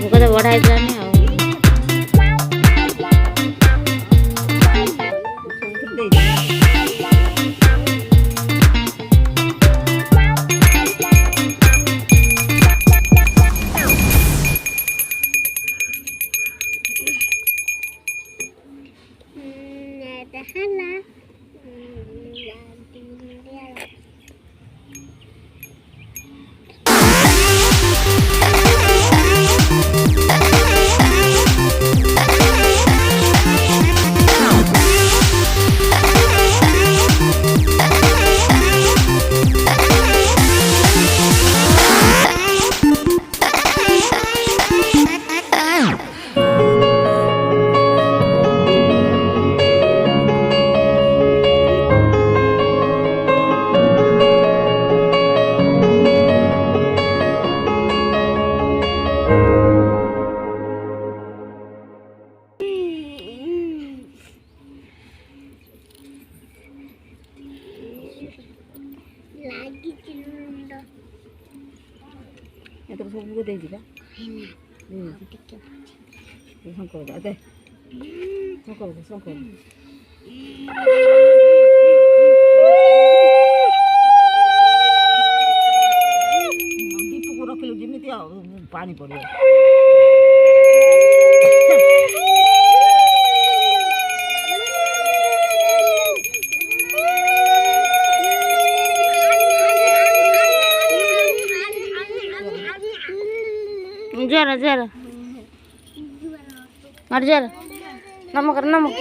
ଭୋଗ ତ ବଢ଼ା ହେଇଥିଲାନି ଆଉ। ଏଥର ସବୁ ଦେଇଯିବା ଶଙ୍କର ଦେ ଶଙ୍କର ଦୀପକୁ ରଖିଲୁ ଯେମିତି ଆଉ ପାଣି ପଡ଼ିବ। जरा जरा और जरा नमक नमक